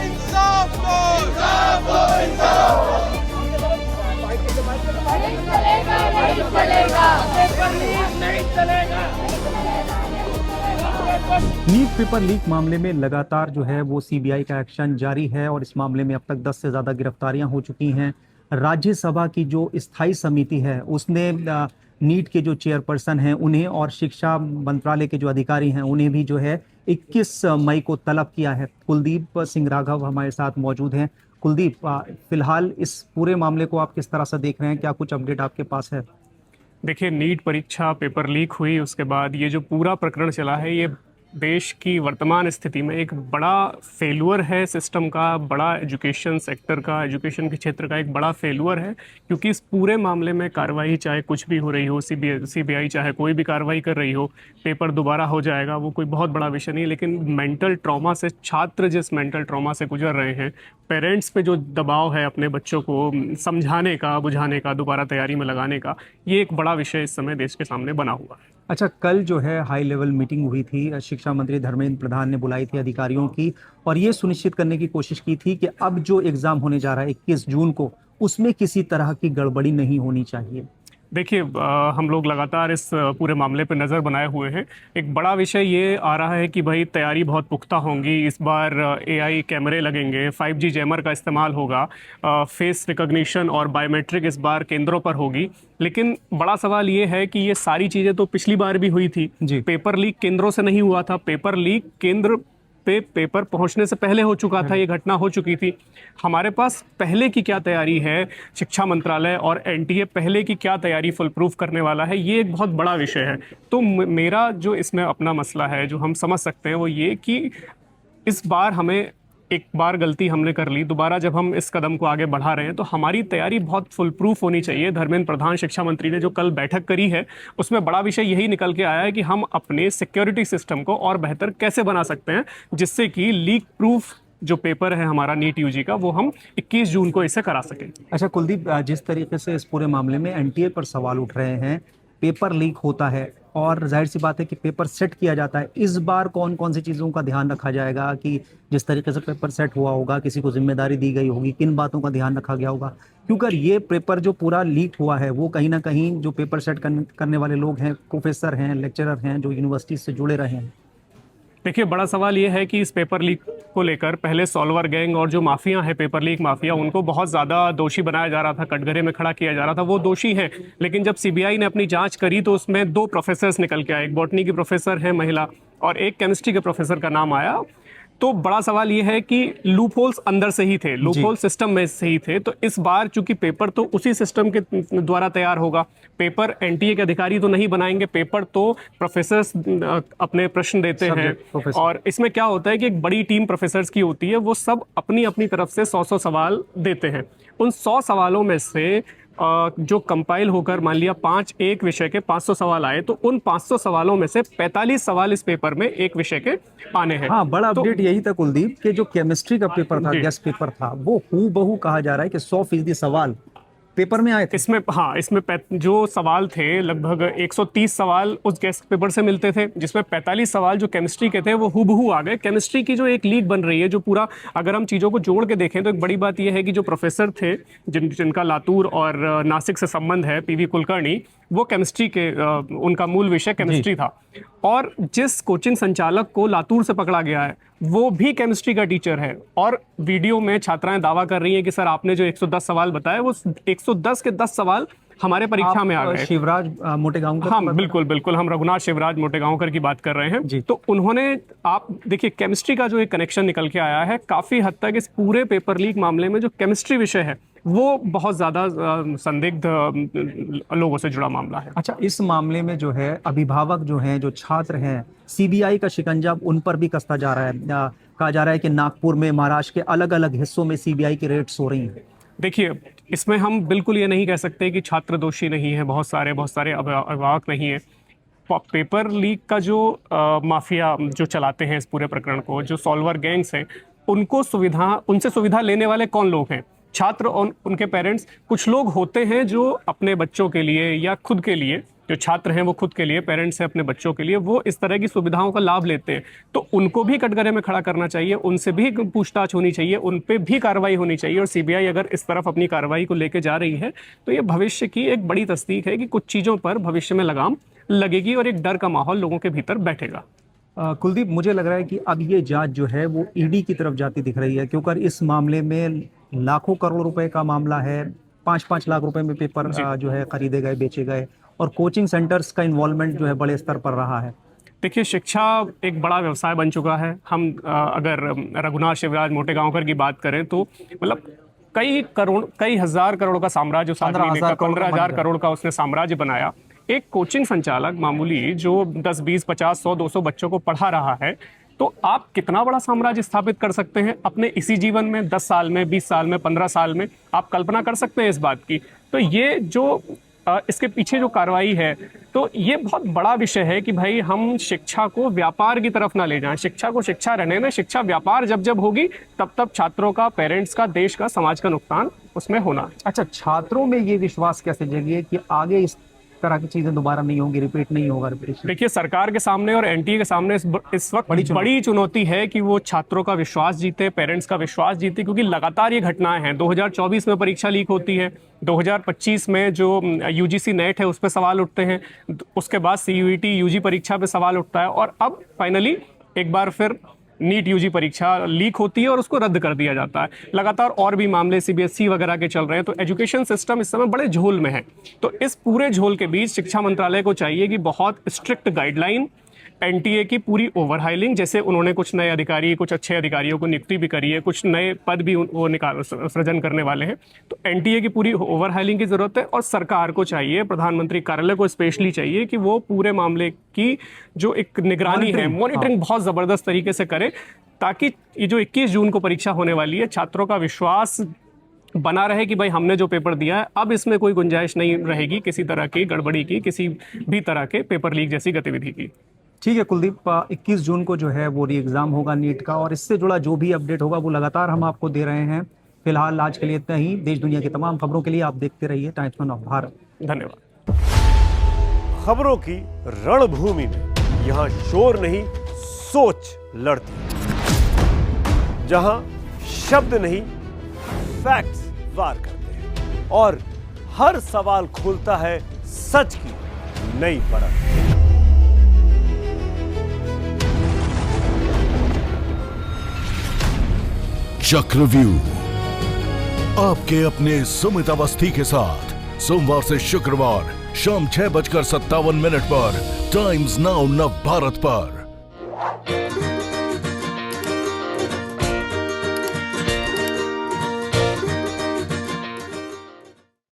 इंसाफ दो, इंसाफ दो, इंसाफ दो। नहीं चलेगा, नहीं चलेगा, नहीं चलेगा। नीट पेपर लीक मामले में लगातार जो है वो सीबीआई का एक्शन जारी है और इस मामले में अब तक 10 से ज्यादा गिरफ्तारियां हो चुकी हैं। राज्यसभा की जो स्थायी समिति है उसने नीट के जो चेयरपर्सन हैं उन्हें और शिक्षा मंत्रालय के जो अधिकारी हैं उन्हें भी जो है 21 मई को तलब किया है। कुलदीप सिंह राघव हमारे साथ मौजूद हैं। कुलदीप, फिलहाल इस पूरे मामले को आप किस तरह से देख रहे हैं? क्या कुछ अपडेट आपके पास है? देखिए, नीट परीक्षा पेपर लीक हुई, उसके बाद ये जो पूरा प्रकरण चला है, ये देश की वर्तमान स्थिति में एक बड़ा फेलुअर है सिस्टम का, बड़ा एजुकेशन सेक्टर का, एजुकेशन के क्षेत्र का एक बड़ा फेलुअर है। क्योंकि इस पूरे मामले में कार्रवाई चाहे कुछ भी हो रही हो, सीबीआई चाहे कोई भी कार्रवाई कर रही हो, पेपर दोबारा हो जाएगा, वो कोई बहुत बड़ा विषय नहीं है। लेकिन मेंटल ट्रॉमा से छात्र जिस मेंटल ट्रॉमा से गुजर रहे हैं, पेरेंट्स पे जो दबाव है अपने बच्चों को समझाने का, बुझाने का, दोबारा तैयारी में लगाने का, ये एक बड़ा विषय इस समय देश के सामने बना हुआ है। अच्छा, कल जो है हाई लेवल मीटिंग हुई थी, शिक्षा मंत्री धर्मेंद्र प्रधान ने बुलाई थी अधिकारियों की और ये सुनिश्चित करने की कोशिश की थी कि अब जो एग्जाम होने जा रहा है 21 जून को, उसमें किसी तरह की गड़बड़ी नहीं होनी चाहिए। देखिए, हम लोग लगातार इस पूरे मामले पर नज़र बनाए हुए हैं। एक बड़ा विषय ये आ रहा है कि भाई तैयारी बहुत पुख्ता होंगी, इस बार एआई कैमरे लगेंगे, 5G जैमर का इस्तेमाल होगा, फेस रिकॉग्निशन और बायोमेट्रिक इस बार केंद्रों पर होगी। लेकिन बड़ा सवाल ये है कि ये सारी चीज़ें तो पिछली बार भी हुई थी। पेपर लीक केंद्रों से नहीं हुआ था, पेपर लीक केंद्र पे पेपर पहुंचने से पहले हो चुका था, ये घटना हो चुकी थी। हमारे पास पहले की क्या तैयारी है, शिक्षा मंत्रालय और एनटीए पहले की क्या तैयारी फुल प्रूफ करने वाला है, ये एक बहुत बड़ा विषय है। तो मेरा जो इसमें अपना मसला है, जो हम समझ सकते हैं, वो ये कि इस बार हमें एक बार गलती हमने कर ली, दोबारा जब हम इस कदम को आगे बढ़ा रहे हैं तो हमारी तैयारी बहुत फुल प्रूफ होनी चाहिए। धर्मेंद्र प्रधान शिक्षा मंत्री ने जो कल बैठक करी है, उसमें बड़ा विषय यही निकल के आया है कि हम अपने सिक्योरिटी सिस्टम को और बेहतर कैसे बना सकते हैं, जिससे कि लीक प्रूफ जो पेपर है हमारा नीट यूजी का, वो हम 21 जून को इसे करा सकें। अच्छा कुलदीप, जिस तरीके से इस पूरे मामले में एनटीए पर सवाल उठ रहे हैं, पेपर लीक होता है और जाहिर सी बात है कि पेपर सेट किया जाता है, इस बार कौन कौन सी चीज़ों का ध्यान रखा जाएगा कि जिस तरीके से पेपर सेट हुआ होगा, किसी को जिम्मेदारी दी गई होगी, किन बातों का ध्यान रखा गया होगा? क्योंकि ये पेपर जो पूरा लीक हुआ है वो कहीं ना कहीं जो पेपर सेट करने वाले लोग हैं, प्रोफेसर हैं, लेक्चरर हैं, जो यूनिवर्सिटी से जुड़े रहे हैं। देखिए, बड़ा सवाल ये है कि इस पेपर लीक को लेकर पहले सॉल्वर गैंग और जो माफिया है, पेपर लीक माफिया, उनको बहुत ज़्यादा दोषी बनाया जा रहा था, कटघरे में खड़ा किया जा रहा था। वो दोषी हैं, लेकिन जब सीबीआई ने अपनी जांच करी तो उसमें 2 प्रोफेसर्स निकल के आए। एक बॉटनी की प्रोफेसर है महिला और एक केमिस्ट्री के प्रोफेसर का नाम आया। तो बड़ा सवाल ये है कि लूप होल्स अंदर से ही थे, लूप होल सिस्टम में से ही थे। तो इस बार चूंकि पेपर तो उसी सिस्टम के द्वारा तैयार होगा, पेपर एनटीए के अधिकारी तो नहीं बनाएंगे, पेपर तो प्रोफेसर्स अपने प्रश्न देते हैं। और इसमें क्या होता है कि एक बड़ी टीम प्रोफेसर्स की होती है, वो सब अपनी अपनी तरफ से 100 सवाल देते हैं। उन 100 सवालों में से जो कंपाइल होकर मान लिया 5 एक विषय के 500 सवाल आए, तो उन 500 सवालों में से 45 सवाल इस पेपर में एक विषय के आने हैं। हाँ, बड़ा अपडेट यही था कुलदीप कि जो केमिस्ट्री का पेपर था, गेस्ट पेपर था, वो हूबहू कहा जा रहा है कि 100% सवाल पेपर में आए थे। इसमें जो सवाल थे, लगभग 130 सवाल उस गेस्ट पेपर से मिलते थे, जिसमें 45 सवाल जो केमिस्ट्री के थे वो हूबहू आ गए। केमिस्ट्री की जो एक लीक बन रही है, जो पूरा अगर हम चीज़ों को जोड़ के देखें तो एक बड़ी बात यह है कि जो प्रोफेसर थे जिनका लातूर और नासिक से संबंध है, पीवी कुलकर्णी, वो केमिस्ट्री के उनका मूल विषय केमिस्ट्री था। और जिस कोचिंग संचालक को लातूर से पकड़ा गया है, वो भी केमिस्ट्री का टीचर है। और वीडियो में छात्राएं दावा कर रही हैं कि सर आपने जो 110 सवाल बताए, वो 110 के 10 सवाल हमारे परीक्षा में आ गए। शिवराज मोटेगांवकर, हाँ बिल्कुल, हम रघुनाथ शिवराज मोटेगांवकर की बात कर रहे हैं। तो उन्होंने, आप देखिए, केमिस्ट्री का जो एक कनेक्शन निकल के आया है, काफी हद तक इस पूरे पेपर लीक मामले में जो केमिस्ट्री विषय है वो बहुत ज्यादा संदिग्ध लोगों से जुड़ा मामला है। अच्छा, इस मामले में जो है अभिभावक जो हैं, जो छात्र हैं, सीबीआई का शिकंजा उन पर भी कसता जा रहा है। कहा जा रहा है कि नागपुर में, महाराष्ट्र के अलग अलग हिस्सों में सीबीआई की रेड्स हो रही हैं। देखिए, इसमें हम बिल्कुल ये नहीं कह सकते कि छात्र दोषी नहीं है, बहुत सारे अभिभावक नहीं है। पेपर लीक का जो माफिया जो चलाते हैं इस पूरे प्रकरण को, जो सॉल्वर गैंग्स हैं, उनसे सुविधा लेने वाले कौन लोग हैं? छात्र और उनके पेरेंट्स। कुछ लोग होते हैं जो अपने बच्चों के लिए या खुद के लिए जो छात्र हैं वो खुद के लिए, पेरेंट्स हैं अपने बच्चों के लिए, वो इस तरह की सुविधाओं का लाभ लेते हैं, तो उनको भी कटघरे में खड़ा करना चाहिए, उनसे भी पूछताछ होनी चाहिए, उन पे भी कार्रवाई होनी चाहिए। और सीबीआई अगर इस तरफ अपनी कार्रवाई को लेकर जा रही है तो ये भविष्य की एक बड़ी तस्दीक है कि कुछ चीज़ों पर भविष्य में लगाम लगेगी और एक डर का माहौल लोगों के भीतर बैठेगा। कुलदीप, मुझे लग रहा है कि अब ये जांच जो है वो ईडी की तरफ जाती दिख रही है, क्योंकि इस मामले में लाखों करोड़ रुपए का मामला है। 5-5 लाख रुपए में पेपर जो है खरीदे गए, बेचे गए, और कोचिंग सेंटर्स का इन्वॉल्वमेंट जो है बड़े स्तर पर रहा है। देखिए, शिक्षा एक बड़ा व्यवसाय बन चुका है। हम अगर रघुनाथ शिवराज मोटेगांवकर की बात करें तो मतलब कई हजार करोड़ का साम्राज्य, 15,000 करोड़ का उसने साम्राज्य बनाया। एक कोचिंग संचालक मामूली जो 10, 20, 50, 100, 200 बच्चों को पढ़ा रहा है, तो आप कितना बड़ा साम्राज्य स्थापित कर सकते हैं अपने इसी जीवन में? 10 साल में, 20 साल में, 15 साल में आप कल्पना कर सकते हैं इस बात की? तो ये जो इसके पीछे जो कार्रवाई है, तो ये बहुत बड़ा विषय है कि भाई हम शिक्षा को व्यापार की तरफ ना ले जाएं। शिक्षा को शिक्षा रहने में, शिक्षा व्यापार जब होगी तब छात्रों का, पेरेंट्स का, देश का, समाज का नुकसान उसमें होना। अच्छा, छात्रों में ये विश्वास कैसे जगे कि आगे इस तरह की चीजें दोबारा नहीं होंगी, रिपीट नहीं होगा? देखिए, सरकार के सामने और एनटीए के सामने इस वक्त बड़ी चुनौती है कि वो छात्रों का विश्वास जीते, पेरेंट्स का विश्वास जीते, क्योंकि लगातार ये घटनाएं हैं। 2024 में परीक्षा लीक होती है, 2025 में जो यूजीसी नेट है उस पर सवाल उठते हैं, उसके बाद सीयूईटी यूजी परीक्षा पे सवाल उठता है, और अब फाइनली एक बार फिर नीट यूजी परीक्षा लीक होती है और उसको रद्द कर दिया जाता है। लगातार और भी मामले सीबीएसई वगैरह के चल रहे हैं। तो एजुकेशन सिस्टम इस समय बड़े झोल में है। तो इस पूरे झोल के बीच शिक्षा मंत्रालय को चाहिए कि बहुत स्ट्रिक्ट गाइडलाइन, एनटीए की पूरी ओवरहाइलिंग, जैसे उन्होंने कुछ नए अधिकारी, कुछ अच्छे अधिकारियों को नियुक्ति भी करी है, कुछ नए पद भी वो सृजन करने वाले हैं, तो एनटीए की पूरी ओवरहाइलिंग की जरूरत है। और सरकार को चाहिए, प्रधानमंत्री कार्यालय को स्पेशली चाहिए कि वो पूरे मामले की जो एक निगरानी है, मॉनिटरिंग बहुत जबरदस्त तरीके से करे, ताकि ये जो 21 जून को परीक्षा होने वाली है, छात्रों का विश्वास बना रहे कि भाई हमने जो पेपर दिया है अब इसमें कोई गुंजाइश नहीं रहेगी किसी तरह की गड़बड़ी की, किसी भी तरह के पेपर लीक जैसी गतिविधि की। ठीक है कुलदीप, 21 जून को जो है वो री एग्जाम होगा नीट का, और इससे जुड़ा जो भी अपडेट होगा वो लगातार हम आपको दे रहे हैं। फिलहाल आज के लिए इतना ही। देश दुनिया की तमाम खबरों के लिए आप देखते रहिए टाइम्स ऑफ भारत। धन्यवाद। खबरों की रणभूमि में यहाँ शोर नहीं, सोच लड़ती है, जहां शब्द नहीं, फैक्ट्स वार करते हैं, और हर सवाल खोलता है सच की नई परत। चक्रव्यूह आपके अपने सुमित अवस्थी के साथ सोमवार से शुक्रवार शाम 6:57 पर टाइम्स नाउ नव भारत पर।